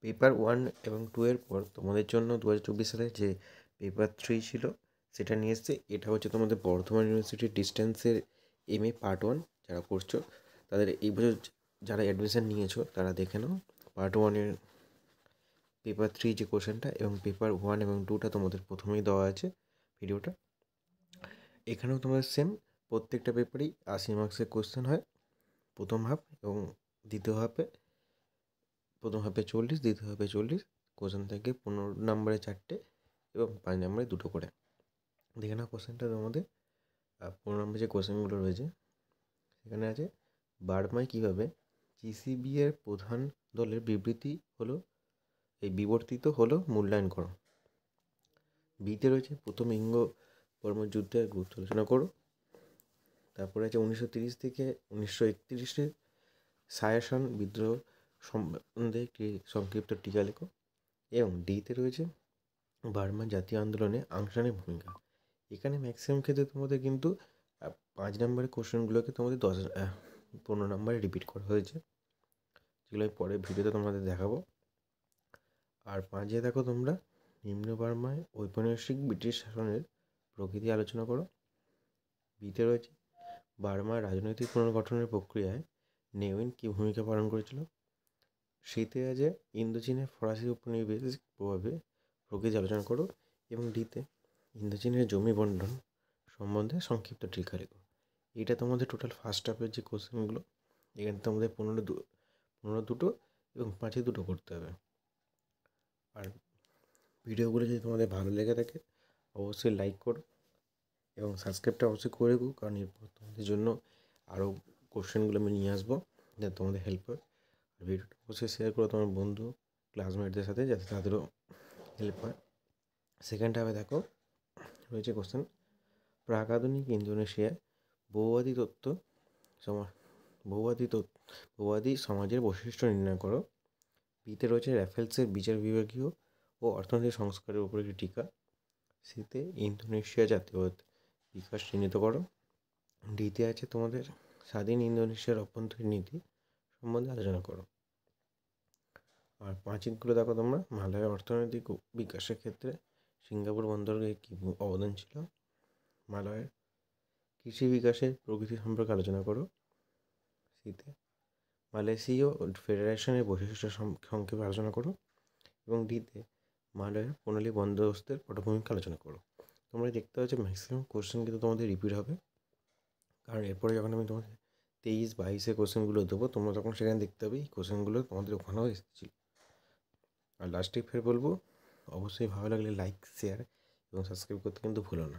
Paper 1 এবং 2 এর পর তোমাদের জন্য 2024 সালে যে পেপার 3 ছিল সেটা নিয়ে এসছে। এটা হচ্ছে তোমাদের বর্ধমান ইউনিভার্সিটির ডিস্টেন্সের MA পার্ট 1 যারা করছো তাদের এই বছর যারা অ্যাডমিশন নিয়েছো তারা দেখে নাও। পার্ট 1 এর পেপার 3 যে কোশ্চেনটা এবং পেপার 1 এবং 2টা তোমাদের প্রথমেই দেওয়া আছে ভিডিওটা। এখানেও তোমাদের সেম প্রত্যেকটা পেপারেই 80 মার্কসের কোশ্চেন হয় প্রথম হাফ, এবং দ্বিতীয় হাফে প্রথম হাফে 40, দ্বিতীয় হাফে 40। কোশ্চেন থেকে 15 নম্বরে 4টে এবং 5 নম্বরে 2টো করে। দেখে নাও কোশ্চেনটা তোমাদের 15 নম্বরে যে কোশ্চেনগুলো রয়েছে সেখানে আছে বার্মায় কীভাবে GCB এর প্রধান দলের বিবর্তিত হলো মূল্যায়ন করো। বিতে রয়েছে প্রথম ইঙ্গ বর্ম যুদ্ধের গুরুত্ব আলোচনা করো। তারপরে আছে 1930 থেকে 1931 সায়াসান বিদ্রোহ সম্বন্ধে একটি সংক্ষিপ্ত টিকা লেখো। এবং ডিতে রয়েছে বার্মা জাতীয় আন্দোলনে আং সানের ভূমিকা। এখানে ম্যাক্সিমাম ক্ষেত্রে তোমাদের কিন্তু 5 নম্বরের কোশ্চেনগুলোকে তোমাদের 15 নম্বরে রিপিট করা হয়েছে, যেগুলো আমি পরের ভিডিওতে তোমাদের দেখাবো। আর 5-এ দেখো তোমরা নিম্ন বার্মায় ঔপনিবেশিক ব্রিটিশ শাসনের প্রকৃতি আলোচনা করো। বিতে রয়েছে বার্মার রাজনৈতিক পুনর্গঠনের প্রক্রিয়ায় নেউইন কী ভূমিকা পালন করেছিল। সিতে আছে ইন্দোচীনের ফরাসি উপনিবেশিক প্রভাবে প্রকৃতি আলোচনা করো। এবং ডিতে ইন্দোচীনের জমি বন্টন সম্বন্ধে সংক্ষিপ্ত টিকা লেখো। এটা তোমাদের টোটাল ফার্স্ট হাফের যে কোশ্চেনগুলো, এখানে তোমাদের 15 দুটো এবং 5-এ 2টো করতে হবে। আর ভিডিওগুলো যদি তোমাদের ভালো লেগে থাকে অবশ্যই লাইক করো এবং সাবস্ক্রাইবটা অবশ্যই করে রাখো, কারণ এরপর তোমাদের জন্য আরও কোশ্চেনগুলো আমি নিয়ে আসবো যাতে তোমাদের হেল্প হয়। আর ভিডিওটা অবশ্যই শেয়ার করো তোমার বন্ধু ক্লাসমেটদের সাথে যাতে তাদেরও হেল্প হয়। সেকেন্ড হাফে দেখো রয়েছে কোশ্চেন প্রাক আধুনিক ইন্দোনেশিয়ায় বহুবাদী সমাজের বৈশিষ্ট্য নির্ণয় করো। বিতে রয়েছে র্যাফেলসের বিচার বিভাগীয় ও অর্থনৈতিক সংস্কারের উপর একটি টিকা। সিতে ইন্দোনেশিয়া জাতীয়বাদ বিকাশ চিহ্নিত করো। ডিতে আছে তোমাদের স্বাধীন ইন্দোনেশিয়ার অভ্যন্তরীণ নীতি সম্বন্ধে আলোচনা করো। আর 5-গুলো দেখো তোমরা মালয়ের অর্থনৈতিক বিকাশের ক্ষেত্রে সিঙ্গাপুর বন্দরের কী অবদান ছিল। মালয়ের কৃষি বিকাশের প্রকৃতি সম্পর্কে আলোচনা করো। সিতে মালয়েশীয় ফেডারেশনের বৈশিষ্ট্য সংক্ষেপে আলোচনা করো। এবং ডিতে মালয়ের প্রণালী বন্দোবস্তের পটভূমিকা আলোচনা করো। তোমরা দেখতে পাচ্ছ ম্যাক্সিমাম কোশ্চেন কিন্তু তোমাদের রিপিট হবে, কারণ এরপরে যখন আমি তোমাদের 23-22-এ কোশ্চেনগুলো দেবো তোমরা তখন সেখানে দেখতে পাবে এই কোশ্চেনগুলো তোমাদের ওখানেও এসেছিল। আর লাস্টে ফের বলবো অবশ্যই ভালো লাগলে লাইক, শেয়ার এবং সাবস্ক্রাইব করতে কিন্তু ভুলো না।